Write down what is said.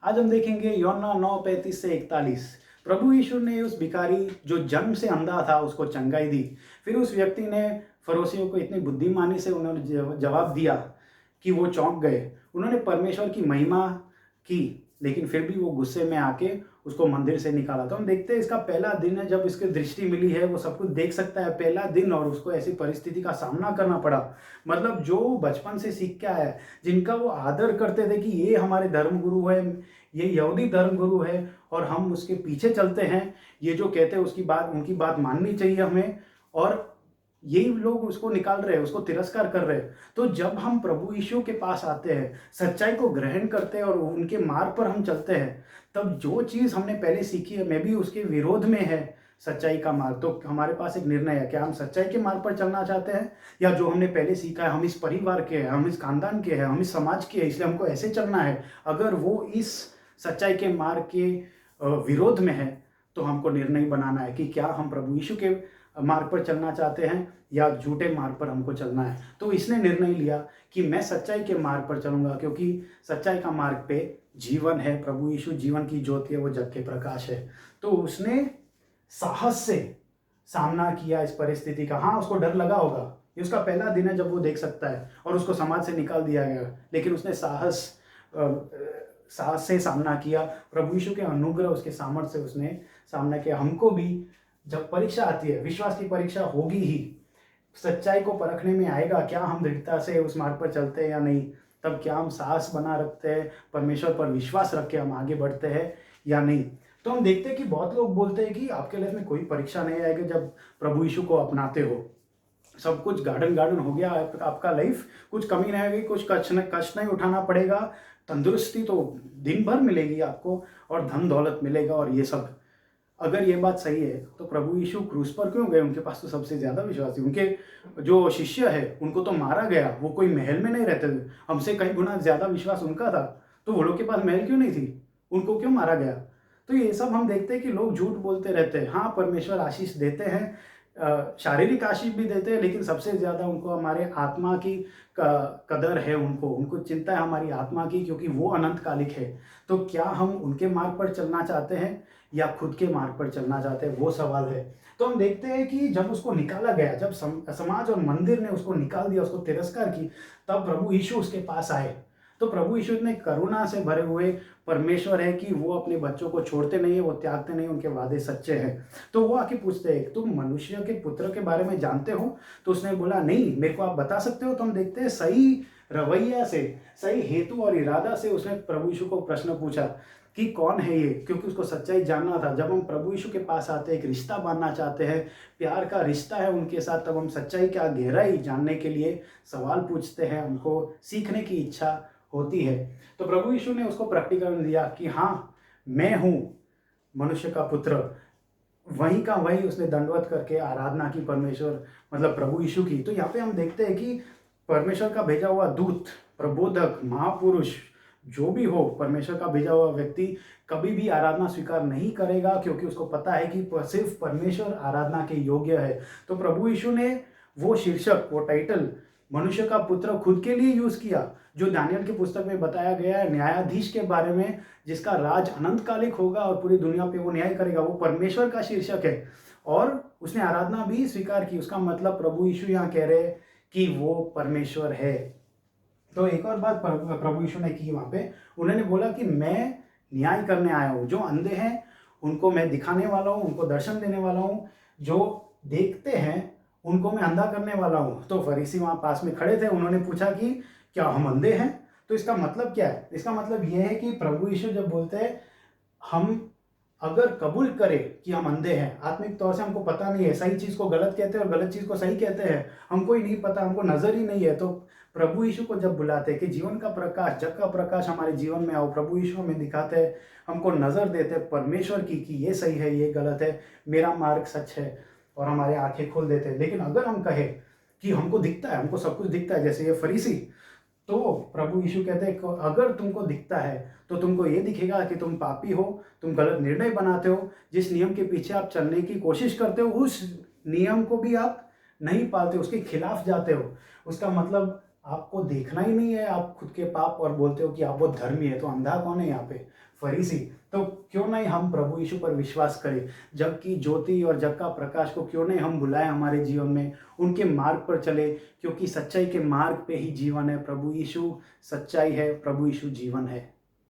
आज हम देखेंगे योना 9:35 से 41। प्रभु यीशु ने उस भिखारी जो जन्म से अंधा था उसको चंगाई दी। फिर उस व्यक्ति ने फरोसियों को इतनी बुद्धिमानी से उन्होंने जवाब दिया कि वो चौंक गए। उन्होंने परमेश्वर की महिमा की, लेकिन फिर भी वो गुस्से में आके उसको मंदिर से निकाला। तो हम देखते हैं इसका पहला दिन है जब इसकी दृष्टि मिली है, वो सब कुछ देख सकता है, पहला दिन, और उसको ऐसी परिस्थिति का सामना करना पड़ा। मतलब जो बचपन से सीख के आया है, जिनका वो आदर करते थे कि ये हमारे धर्म गुरु है, ये यहूदी धर्म गुरु है और हम उसके पीछे चलते हैं, ये जो कहते हैं उसकी बात, उनकी बात माननी चाहिए हमें, और यही लोग उसको निकाल रहे हैं, उसको तिरस्कार कर रहे हैं। तो जब हम प्रभु यीशु के पास आते हैं, सच्चाई को ग्रहण करते हैं और उनके मार्ग पर हम चलते हैं, तब जो चीज़ हमने पहले सीखी है, मैं भी उसके विरोध में है सच्चाई का मार्ग, तो हमारे पास एक निर्णय है, क्या हम सच्चाई के मार्ग पर चलना चाहते हैं, या जो हमने पहले सीखा है, हम इस परिवार के हैं, हम इस खानदान के हैं, हम इस समाज के हैं, इसलिए हमको ऐसे चलना है। अगर वो इस सच्चाई के मार्ग के विरोध में है, तो हमको निर्णय बनाना है कि क्या हम प्रभु यीशु के मार्ग पर चलना चाहते हैं या झूठे मार्ग पर हमको चलना है। तो इसने निर्णय लिया कि मैं सच्चाई के मार्ग पर चलूंगा, क्योंकि सच्चाई का मार्ग पे जीवन है, प्रभु यीशु जीवन की ज्योति है, वो जग के प्रकाश है। तो उसने साहस से सामना किया इस परिस्थिति का। हाँ, उसको डर लगा होगा, ये उसका पहला दिन है जब वो देख सकता है, और उसको समाज से निकाल दिया गया, लेकिन उसने साहस से सामना किया। प्रभु यीशु के अनुग्रह, उसके सामर्थ्य से उसने सामना किया। हमको भी जब परीक्षा आती है, विश्वास की परीक्षा होगी ही, सच्चाई को परखने में आएगा, क्या हम दृढ़ता से उस मार्ग पर चलते हैं या नहीं, तब क्या हम साहस बना रखते हैं, परमेश्वर पर विश्वास रख के हम आगे बढ़ते हैं या नहीं। तो हम देखते हैं कि बहुत लोग बोलते हैं कि आपके लाइफ में कोई परीक्षा नहीं आएगी जब प्रभु यीशु को अपनाते हो, सब कुछ गार्डन गार्डन हो गया आपका लाइफ, कुछ कमी नहीं आएगी, कुछ कष्ट नहीं उठाना पड़ेगा, तंदुरुस्ती तो दिन भर मिलेगी आपको, और धन दौलत मिलेगा और ये सब। अगर ये बात सही है तो प्रभु यीशु क्रूस पर क्यों गए? उनके पास तो सबसे ज़्यादा विश्वासी, उनके जो शिष्य है उनको तो मारा गया, वो कोई महल में नहीं रहते थे, हमसे कई गुना ज़्यादा विश्वास उनका था, तो वो लोग के पास महल क्यों नहीं थी? उनको क्यों मारा गया? तो ये सब हम देखते हैं कि लोग झूठ बोलते रहते हैं। हाँ, परमेश्वर आशीष देते हैं, शारीरिक आशीष भी देते हैं, लेकिन सबसे ज़्यादा उनको हमारे आत्मा की कदर है, उनको चिंता है हमारी आत्मा की, क्योंकि वो अनंतकालिक है। तो क्या हम उनके मार्ग पर चलना चाहते हैं या खुद के मार्ग पर चलना चाहते हैं, वो सवाल है। तो हम देखते हैं कि जब उसको निकाला गया, जब समाज और मंदिर ने उसको निकाल दिया, उसको तिरस्कार की, तब प्रभु यीशु उसके पास आए। तो प्रभु यीशु इतने करुणा से भरे हुए परमेश्वर है कि वो अपने बच्चों को छोड़ते नहीं है, वो त्यागते नहीं, उनके वादे सच्चे हैं। तो वो आके पूछते हैं, तुम मनुष्य के पुत्र के बारे में जानते हो? तो उसने बोला, नहीं, मेरे को आप बता सकते हो? तो हम देखते हैं सही रवैया से, सही हेतु और इरादा से उसने प्रभु यीशु को प्रश्न पूछा कि कौन है ये, क्योंकि उसको सच्चाई जानना था। जब हम प्रभु यीशु के पास आते हैं, एक रिश्ता बांधना चाहते हैं, प्यार का रिश्ता है उनके साथ, तब हम सच्चाई का गहराई जानने के लिए सवाल पूछते हैं, हमको सीखने की इच्छा होती है। तो प्रभु यीशु ने उसको प्रकटीकरण दिया कि हाँ, मैं हूँ मनुष्य का पुत्र। वहीं का वहीं उसने दंडवत करके आराधना की परमेश्वर, मतलब प्रभु यीशु की। तो यहाँ पे हम देखते हैं कि परमेश्वर का भेजा हुआ दूत, प्रबोधक, महापुरुष, जो भी हो, परमेश्वर का भेजा हुआ व्यक्ति कभी भी आराधना स्वीकार नहीं करेगा, क्योंकि उसको पता है कि सिर्फ परमेश्वर आराधना के योग्य है। तो प्रभु यीशु ने वो शीर्षक, वो टाइटल मनुष्य का पुत्र खुद के लिए यूज किया, जो दानियल की पुस्तक में बताया गया है, न्यायाधीश के बारे में, जिसका राज अनंतकालिक होगा और पूरी दुनिया पे वो न्याय करेगा, वो परमेश्वर का शीर्षक है। और उसने आराधना भी स्वीकार की। उसका मतलब प्रभु यीशु यहाँ कह रहे हैं कि वो परमेश्वर है। तो एक और बात प्रभु यीशु ने की वहाँ पे, उन्होंने बोला कि मैं न्याय करने आया हूँ, जो अंधे हैं उनको मैं दिखाने वाला हूँ, उनको दर्शन देने वाला हूँ, जो देखते हैं उनको मैं अंधा करने वाला हूँ। तो फरीसी वहाँ पास में खड़े थे, उन्होंने पूछा कि क्या हम अंधे हैं? तो इसका मतलब क्या है? इसका मतलब यह है कि प्रभु यीशु जब बोलते हैं, हम अगर कबूल करें कि हम अंधे हैं, आत्मिक तौर से हमको पता नहीं है, सही चीज़ को गलत कहते हैं और गलत चीज़ को सही कहते हैं, हमको ही नहीं पता, हमको नज़र ही नहीं है, तो प्रभु यीशु को जब बुलाते हैं कि जीवन का प्रकाश, जग का प्रकाश हमारे जीवन में आओ, प्रभु यीशु हमें दिखाते हैं, हमको नज़र देते हैं परमेश्वर की कि ये सही है, ये गलत है, मेरा मार्ग सच है, और हमारे आंखें खोल देते हैं। लेकिन अगर हम कहें कि हमको दिखता है, हमको सब कुछ दिखता है, जैसे ये फरीसी, तो प्रभु यीशु कहते हैं अगर तुमको दिखता है तो तुमको ये दिखेगा कि तुम पापी हो, तुम गलत निर्णय बनाते हो, जिस नियम के पीछे आप चलने की कोशिश करते हो उस नियम को भी आप नहीं पालते, उसके खिलाफ जाते हो। उसका मतलब आपको देखना ही नहीं है आप खुद के पाप और बोलते हो कि आप बहुत धर्मी है, तो अंधा कौन है यहाँ पे? फरीसी। तो क्यों नहीं हम प्रभु यीशु पर विश्वास करें, जग की ज्योति और जग का प्रकाश को क्यों नहीं हम बुलाएं हमारे जीवन में, उनके मार्ग पर चले, क्योंकि सच्चाई के मार्ग पे ही जीवन है। प्रभु यीशु सच्चाई है, प्रभु यीशु जीवन है।